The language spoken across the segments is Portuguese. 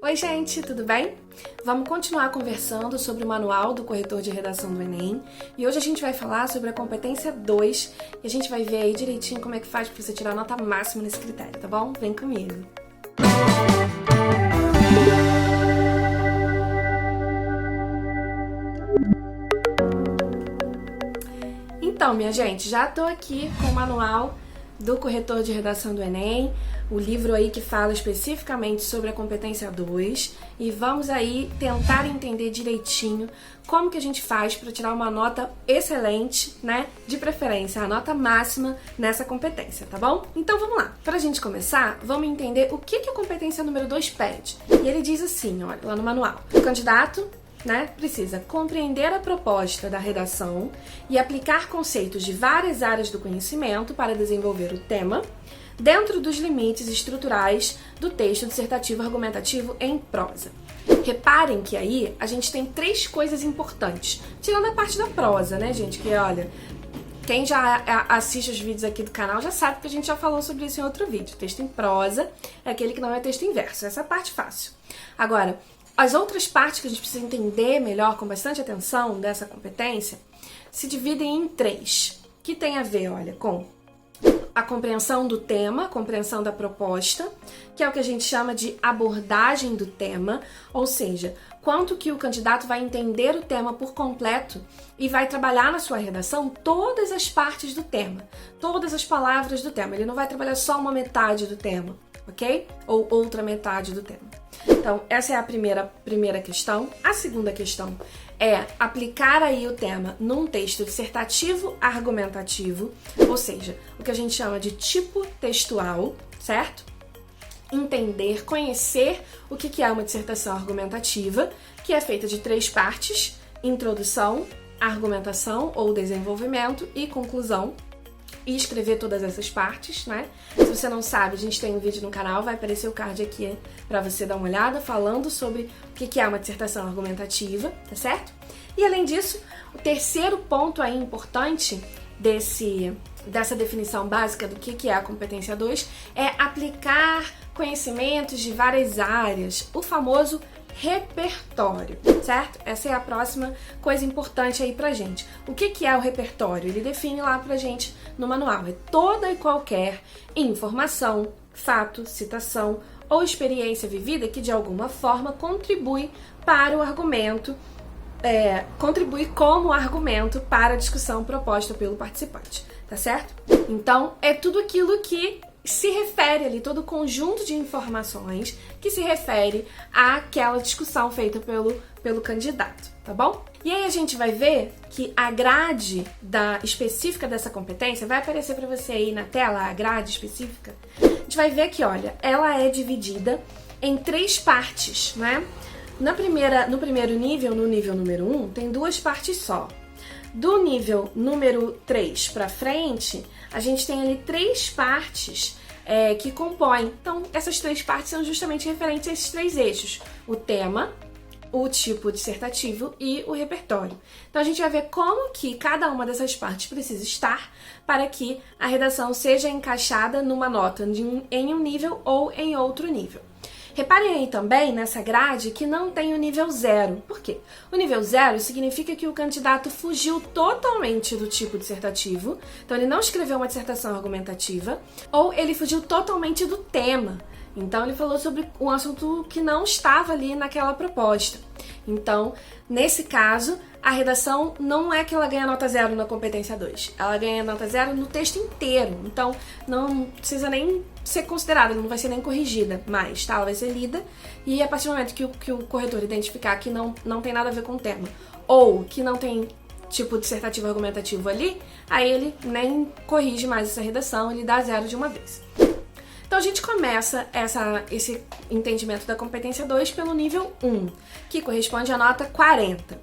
Oi gente, tudo bem? Vamos continuar conversando sobre o manual do corretor de redação do Enem e hoje a gente vai falar sobre a competência 2 e a gente vai ver aí direitinho como é que faz para você tirar a nota máxima nesse critério, tá bom? Vem comigo! Então, minha gente, já tô aqui com o manual do corretor de redação do Enem, o livro aí que fala especificamente sobre a competência 2 e vamos aí tentar entender direitinho como que a gente faz para tirar uma nota excelente, né? De preferência, a nota máxima nessa competência, tá bom? Então vamos lá. Pra gente começar, vamos entender o que a competência número 2 pede. E ele diz assim, olha, lá no manual. O candidato precisa compreender a proposta da redação e aplicar conceitos de várias áreas do conhecimento para desenvolver o tema dentro dos limites estruturais do texto dissertativo argumentativo em prosa. Reparem que aí a gente tem três coisas importantes, tirando a parte da prosa, né, gente? Que olha, quem já assiste os vídeos aqui do canal já sabe que a gente já falou sobre isso em outro vídeo. Texto em prosa é aquele que não é texto em verso, essa é a parte fácil. Agora, as outras partes que a gente precisa entender melhor, com bastante atenção, dessa competência, se dividem em três, que tem a ver, olha, com a compreensão do tema, compreensão da proposta, que é o que a gente chama de abordagem do tema, ou seja, quanto que o candidato vai entender o tema por completo e vai trabalhar na sua redação todas as partes do tema, todas as palavras do tema. Ele não vai trabalhar só uma metade do tema, ok? Ou outra metade do tema. Então, essa é a primeira questão. A segunda questão é aplicar aí o tema num texto dissertativo argumentativo, ou seja, o que a gente chama de tipo textual, certo? Entender, conhecer o que é uma dissertação argumentativa, que é feita de três partes: introdução, argumentação ou desenvolvimento e conclusão. E escrever todas essas partes, né? Se você não sabe, a gente tem um vídeo no canal, vai aparecer o card aqui para você dar uma olhada, falando sobre o que é uma dissertação argumentativa, tá certo? E além disso, o terceiro ponto aí importante dessa definição básica do que é a competência 2 é aplicar conhecimentos de várias áreas, o famoso repertório, certo? Essa é a próxima coisa importante aí pra gente. O que é o repertório? Ele define lá pra gente no manual. É toda e qualquer informação, fato, citação ou experiência vivida que de alguma forma contribui para o argumento, contribui como argumento para a discussão proposta pelo participante, tá certo? Então, é tudo aquilo que se refere ali, todo o conjunto de informações que se refere àquela discussão feita pelo candidato, tá bom? E aí a gente vai ver que a grade específica dessa competência vai aparecer para você aí na tela, a grade específica. A gente vai ver que, olha, ela é dividida em três partes, né? No primeiro nível, no nível número 1, tem duas partes só. Do nível número 3 para frente, a gente tem ali três partes que compõem. Então, essas três partes são justamente referentes a esses três eixos: o tema, o tipo dissertativo e o repertório. Então, a gente vai ver como que cada uma dessas partes precisa estar para que a redação seja encaixada numa nota em um nível ou em outro nível. Reparem aí também nessa grade que não tem o nível 0. Por quê? O nível 0 significa que o candidato fugiu totalmente do tipo dissertativo, então ele não escreveu uma dissertação argumentativa, ou ele fugiu totalmente do tema. Então ele falou sobre um assunto que não estava ali naquela proposta. Então, nesse caso, a redação não é que ela ganha nota 0 na competência 2, ela ganha nota 0 no texto inteiro. Então, não precisa nem ser considerada, não vai ser nem corrigida mais, tá? Ela vai ser lida e a partir do momento que o corretor identificar que não tem nada a ver com o tema ou que não tem tipo dissertativo argumentativo ali, aí ele nem corrige mais essa redação, ele dá 0 de uma vez. Então a gente começa esse entendimento da competência 2 pelo nível 1, que corresponde à nota 40.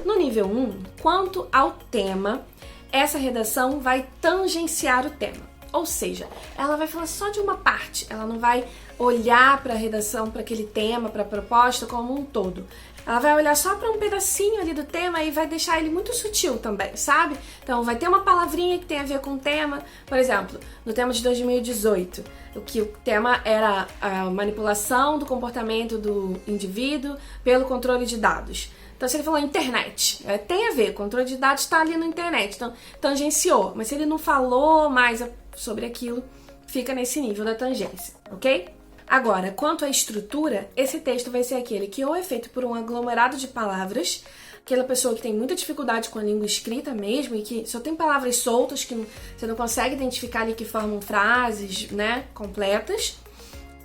No nível 1, quanto ao tema, essa redação vai tangenciar o tema. Ou seja, ela vai falar só de uma parte, ela não vai olhar para a redação, para aquele tema, para a proposta como um todo. Ela vai olhar só para um pedacinho ali do tema e vai deixar ele muito sutil também, sabe? Então vai ter uma palavrinha que tem a ver com o tema. Por exemplo, no tema de 2018, o tema era a manipulação do comportamento do indivíduo pelo controle de dados. Então, se ele falou internet, tem a ver, o controle de dados está ali na internet, então tangenciou. Mas se ele não falou mais sobre aquilo, fica nesse nível da tangência, ok? Agora, quanto à estrutura, esse texto vai ser aquele que ou é feito por um aglomerado de palavras, aquela pessoa que tem muita dificuldade com a língua escrita mesmo e que só tem palavras soltas que você não consegue identificar ali que formam frases, né, completas,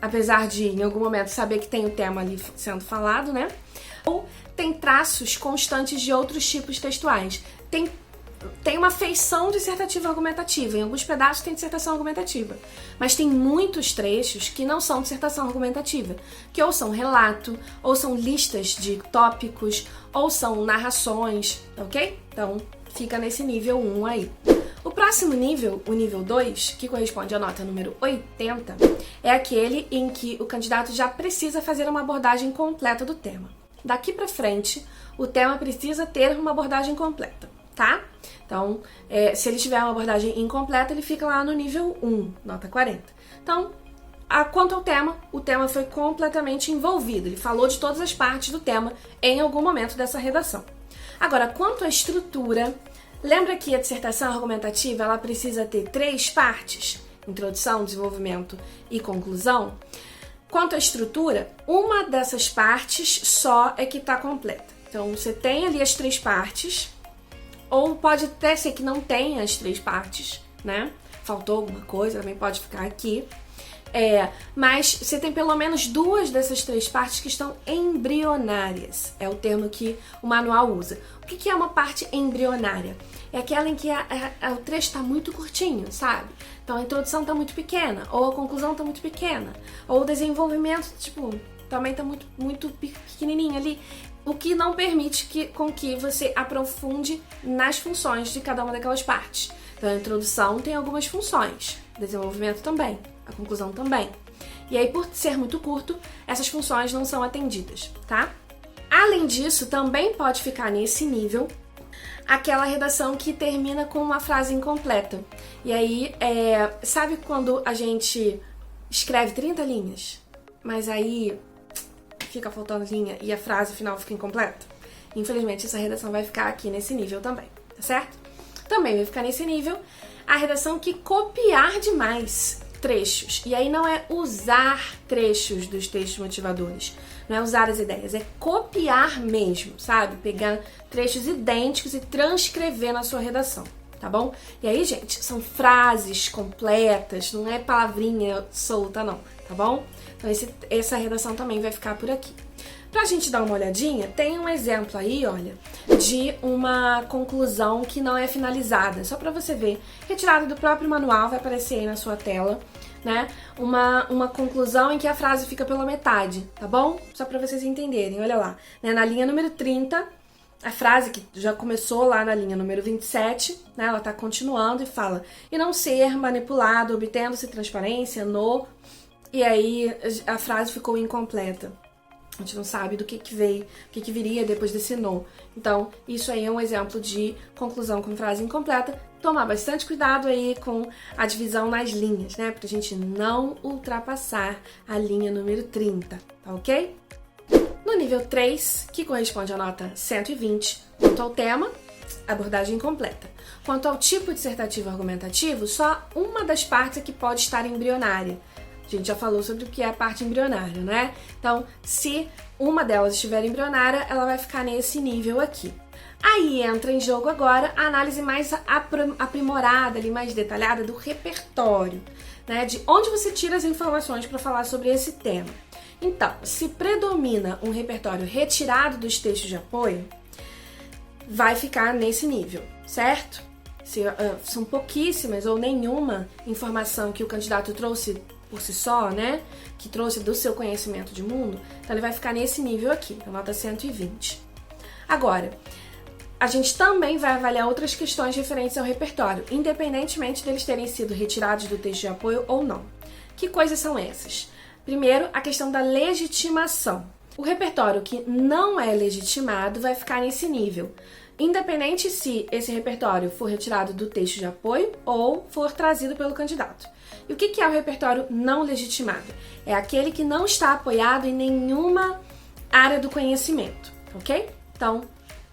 apesar de em algum momento saber que tem o tema ali sendo falado, né? Ou tem traços constantes de outros tipos textuais. Tem uma feição dissertativa argumentativa, em alguns pedaços tem dissertação argumentativa, mas tem muitos trechos que não são dissertação argumentativa, que ou são relato, ou são listas de tópicos, ou são narrações, ok? Então fica nesse nível 1 aí. O próximo nível, o nível 2, que corresponde à nota número 80, é aquele em que o candidato já precisa fazer uma abordagem completa do tema. Daqui pra frente, o tema precisa ter uma abordagem completa, tá? Então, se ele tiver uma abordagem incompleta, ele fica lá no nível 1, nota 40. Então, quanto ao tema, o tema foi completamente envolvido. Ele falou de todas as partes do tema em algum momento dessa redação. Agora, quanto à estrutura, lembra que a dissertação argumentativa ela precisa ter 3 partes? Introdução, desenvolvimento e conclusão. Quanto à estrutura, uma dessas partes só é que está completa. Então, você tem ali as 3 partes, ou pode até ser que não tenha as 3 partes, né? Faltou alguma coisa, também pode ficar aqui. Mas você tem pelo menos 2 dessas 3 partes que estão embrionárias. É o termo que o manual usa. O que é uma parte embrionária? É aquela em que o trecho está muito curtinho, sabe? Então a introdução está muito pequena, ou a conclusão está muito pequena, ou o desenvolvimento, também está muito pequenininho ali. O que não permite com que você aprofunde nas funções de cada uma daquelas partes. Então a introdução tem algumas funções, o desenvolvimento também, a conclusão também. E aí, por ser muito curto, essas funções não são atendidas, tá? Além disso, também pode ficar nesse nível aquela redação que termina com uma frase incompleta. E aí, sabe quando a gente escreve 30 linhas, mas aí fica faltando linha e a frase final fica incompleta? Infelizmente, essa redação vai ficar aqui nesse nível também, tá certo? Também vai ficar nesse nível a redação que copiar demais trechos. E aí não é usar trechos dos textos motivadores, não é usar as ideias, é copiar mesmo, sabe? Pegar trechos idênticos e transcrever na sua redação, tá bom? E aí, gente, são frases completas, não é palavrinha solta não, tá bom? Então essa redação também vai ficar por aqui. Pra gente dar uma olhadinha, tem um exemplo aí, olha, de uma conclusão que não é finalizada, só pra você ver. Retirada do próprio manual, vai aparecer aí na sua tela, né? Uma conclusão em que a frase fica pela metade, tá bom? Só pra vocês entenderem, olha lá. Né? Na linha número 30, a frase que já começou lá na linha número 27, né? Ela tá continuando e fala: e não ser manipulado, obtendo-se transparência no... E aí a frase ficou incompleta. A gente não sabe do que veio, o que viria depois desse no. Então, isso aí é um exemplo de conclusão com frase incompleta. Tomar bastante cuidado aí com a divisão nas linhas, né? Pra gente não ultrapassar a linha número 30, tá ok? No nível 3, que corresponde à nota 120, quanto ao tema, abordagem completa. Quanto ao tipo dissertativo argumentativo, só uma das partes é que pode estar embrionária. A gente já falou sobre o que é a parte embrionária, né? Então, se uma delas estiver embrionária, ela vai ficar nesse nível aqui. Aí entra em jogo agora a análise mais aprimorada, ali, mais detalhada do repertório, né? De onde você tira as informações para falar sobre esse tema. Então, se predomina um repertório retirado dos textos de apoio, vai ficar nesse nível, certo? Se são pouquíssimas ou nenhuma informação que o candidato trouxe por si só, né, que trouxe do seu conhecimento de mundo, então ele vai ficar nesse nível aqui, a nota 120. Agora, a gente também vai avaliar outras questões referentes ao repertório, independentemente deles terem sido retirados do texto de apoio ou não. Que coisas são essas? Primeiro, a questão da legitimação. O repertório que não é legitimado vai ficar nesse nível, independente se esse repertório for retirado do texto de apoio ou for trazido pelo candidato. E o que é o repertório não legitimado? É aquele que não está apoiado em nenhuma área do conhecimento, ok? Então,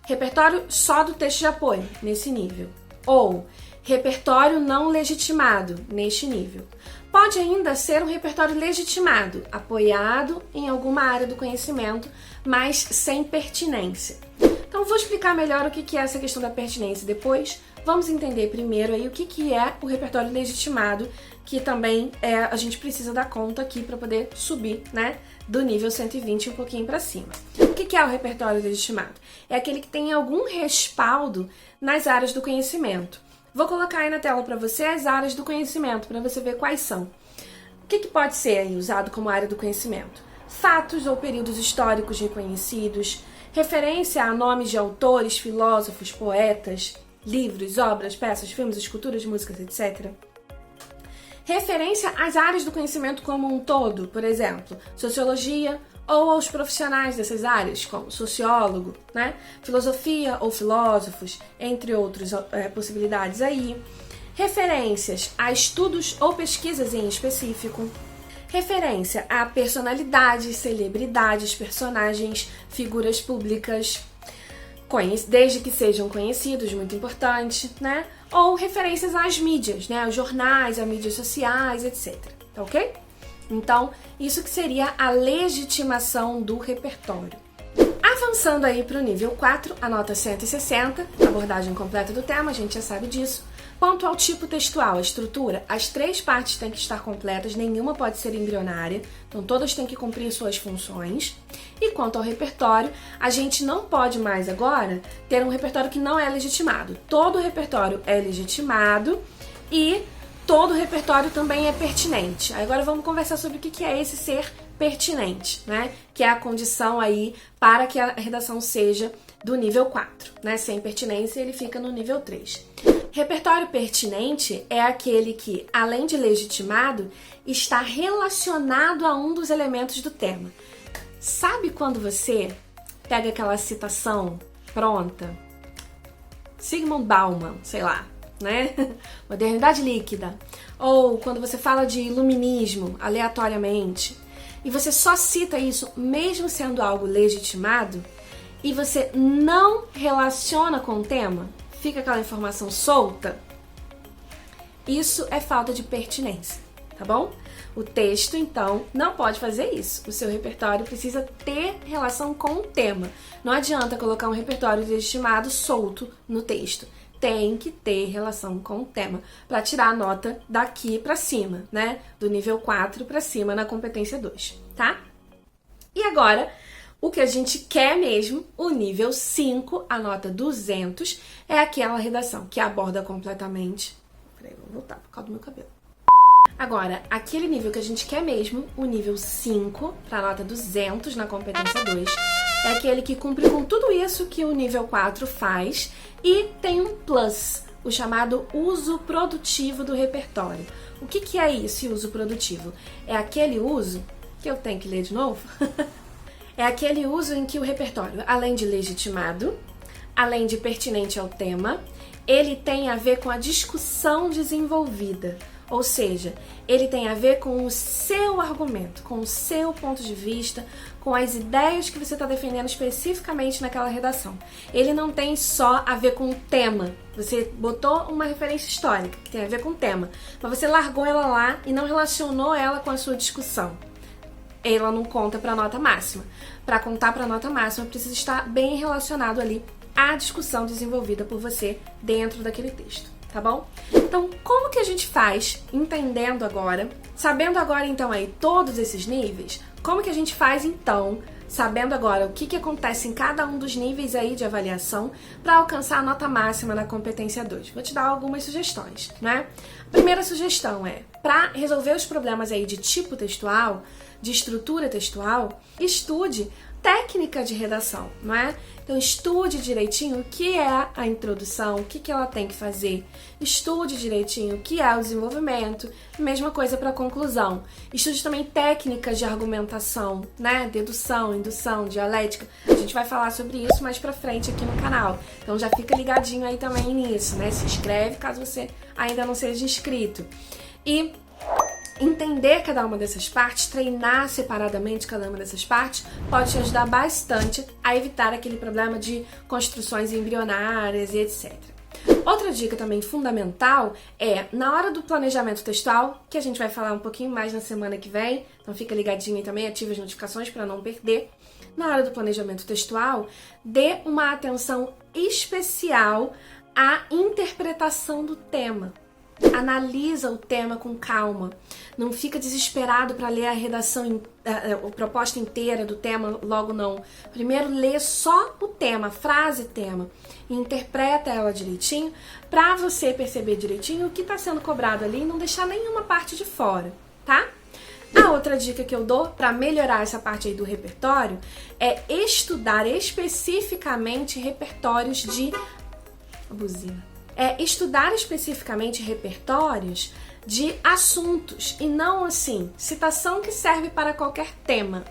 repertório só do texto de apoio, nesse nível. Ou repertório não legitimado, neste nível. Pode ainda ser um repertório legitimado, apoiado em alguma área do conhecimento, mas sem pertinência. Então, vou explicar melhor o que é essa questão da pertinência depois. Vamos entender primeiro aí o que é o repertório legitimado, que também a gente precisa dar conta aqui para poder subir, né, do nível 120 um pouquinho para cima. O que é o repertório legitimado? É aquele que tem algum respaldo nas áreas do conhecimento. Vou colocar aí na tela para você as áreas do conhecimento, para você ver quais são. O que pode ser aí usado como área do conhecimento? Fatos ou períodos históricos reconhecidos, referência a nomes de autores, filósofos, poetas, livros, obras, peças, filmes, esculturas, músicas, etc. Referência às áreas do conhecimento como um todo, por exemplo, sociologia, ou aos profissionais dessas áreas, como sociólogo, né? Filosofia ou filósofos, entre outras possibilidades aí. Referências a estudos ou pesquisas em específico. Referência a personalidades, celebridades, personagens, figuras públicas, desde que sejam conhecidos, muito importante, né? Ou referências às mídias, né? Aos jornais, às mídias sociais, etc. Tá ok? Então, isso que seria a legitimação do repertório. Avançando aí para o nível 4, a nota 160, abordagem completa do tema, a gente já sabe disso. Quanto ao tipo textual, a estrutura, as 3 partes têm que estar completas, nenhuma pode ser embrionária, então todas têm que cumprir suas funções. E quanto ao repertório, a gente não pode mais agora ter um repertório que não é legitimado. Todo repertório é legitimado e todo repertório também é pertinente. Agora vamos conversar sobre o que é esse ser pertinente, né? Que é a condição aí para que a redação seja do nível 4, né? Sem pertinência ele fica no nível 3. Repertório pertinente é aquele que, além de legitimado, está relacionado a um dos elementos do tema. Sabe quando você pega aquela citação pronta? Sigmund Bauman, sei lá, né? Modernidade líquida. Ou quando você fala de iluminismo aleatoriamente e você só cita isso mesmo sendo algo legitimado e você não relaciona com o tema, fica aquela informação solta, isso é falta de pertinência, tá bom? O texto, então, não pode fazer isso. O seu repertório precisa ter relação com o tema. Não adianta colocar um repertório legitimado solto no texto. Tem que ter relação com o tema para tirar a nota daqui para cima, né? Do nível 4 para cima na competência 2, tá? E agora, o que a gente quer mesmo, o nível 5, a nota 200, é aquela redação que aborda completamente... Peraí, vou voltar por causa do meu cabelo. Agora, aquele nível que a gente quer mesmo, o nível 5, para a nota 200 na competência 2, é aquele que cumpre com tudo isso que o nível 4 faz e tem um plus, o chamado uso produtivo do repertório. O que é esse uso produtivo? É aquele uso, que eu tenho que ler de novo, é aquele uso em que o repertório, além de legitimado, além de pertinente ao tema, ele tem a ver com a discussão desenvolvida. Ou seja, ele tem a ver com o seu argumento, com o seu ponto de vista, com as ideias que você está defendendo especificamente naquela redação. Ele não tem só a ver com o tema. Você botou uma referência histórica que tem a ver com o tema, mas você largou ela lá e não relacionou ela com a sua discussão. Ela não conta para a nota máxima. Para contar para a nota máxima, precisa estar bem relacionado ali à discussão desenvolvida por você dentro daquele texto. Tá bom? Então, como que a gente faz, entendendo agora, sabendo agora então aí todos esses níveis, como que a gente faz então, sabendo agora o que acontece em cada um dos níveis aí de avaliação para alcançar a nota máxima na competência 2? Vou te dar algumas sugestões, né? A primeira sugestão é, para resolver os problemas aí de tipo textual, de estrutura textual, estude técnica de redação, não é? Então estude direitinho o que é a introdução, o que ela tem que fazer. Estude direitinho o que é o desenvolvimento. Mesma coisa para a conclusão. Estude também técnicas de argumentação, né? Dedução, indução, dialética. A gente vai falar sobre isso mais pra frente aqui no canal. Então já fica ligadinho aí também nisso, né? Se inscreve caso você ainda não seja inscrito. E entender cada uma dessas partes, treinar separadamente cada uma dessas partes, pode te ajudar bastante a evitar aquele problema de construções embrionárias e etc. Outra dica também fundamental é, na hora do planejamento textual, que a gente vai falar um pouquinho mais na semana que vem, então fica ligadinho aí também, ativa as notificações para não perder. Na hora do planejamento textual, dê uma atenção especial à interpretação do tema. Analisa o tema com calma, não fica desesperado para ler a redação, a proposta inteira do tema, logo não. Primeiro lê só o tema, a frase tema, e interpreta ela direitinho para você perceber direitinho o que está sendo cobrado ali e não deixar nenhuma parte de fora, tá? A outra dica que eu dou para melhorar essa parte aí do repertório é estudar especificamente repertórios de... estudar especificamente repertórios de assuntos e não assim, citação que serve para qualquer tema,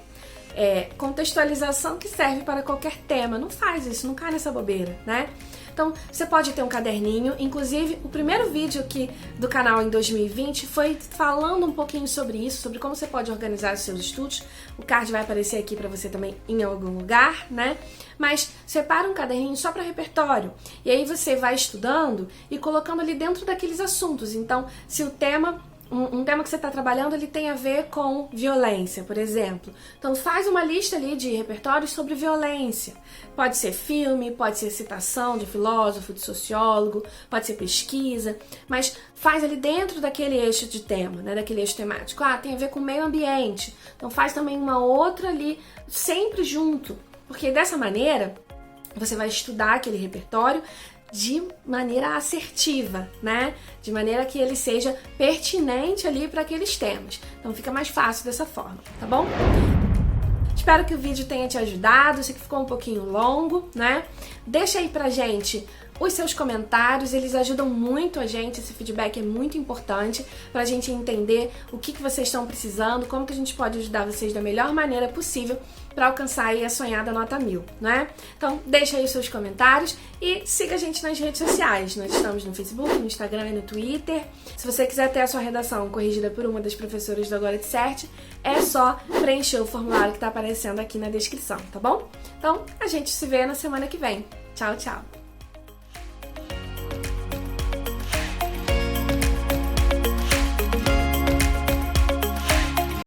contextualização que serve para qualquer tema. Não faz isso, não cai nessa bobeira, né? Então, você pode ter um caderninho, inclusive o primeiro vídeo aqui do canal em 2020 foi falando um pouquinho sobre isso, sobre como você pode organizar os seus estudos. O card vai aparecer aqui para você também em algum lugar, né? Mas separa um caderninho só para repertório, e aí você vai estudando e colocando ali dentro daqueles assuntos. Então, se o tema... Um tema que você está trabalhando, ele tem a ver com violência, por exemplo. Então faz uma lista ali de repertórios sobre violência. Pode ser filme, pode ser citação de filósofo, de sociólogo, pode ser pesquisa, mas faz ali dentro daquele eixo de tema, né, daquele eixo temático. Tem a ver com o meio ambiente. Então faz também uma outra ali, sempre junto, porque dessa maneira você vai estudar aquele repertório de maneira assertiva, né? De maneira que ele seja pertinente ali para aqueles temas. Então fica mais fácil dessa forma, tá bom? Espero que o vídeo tenha te ajudado, sei que ficou um pouquinho longo, né? Deixa aí pra gente os seus comentários, eles ajudam muito a gente, esse feedback é muito importante pra gente entender o que vocês estão precisando, como que a gente pode ajudar vocês da melhor maneira possível para alcançar aí a sonhada nota 1000, né? Então deixa aí os seus comentários e siga a gente nas redes sociais. Nós estamos no Facebook, no Instagram e no Twitter. Se você quiser ter a sua redação corrigida por uma das professoras do Agora de Cert, é só preencher o formulário que está aparecendo aqui na descrição, tá bom? Então a gente se vê na semana que vem. Tchau, tchau!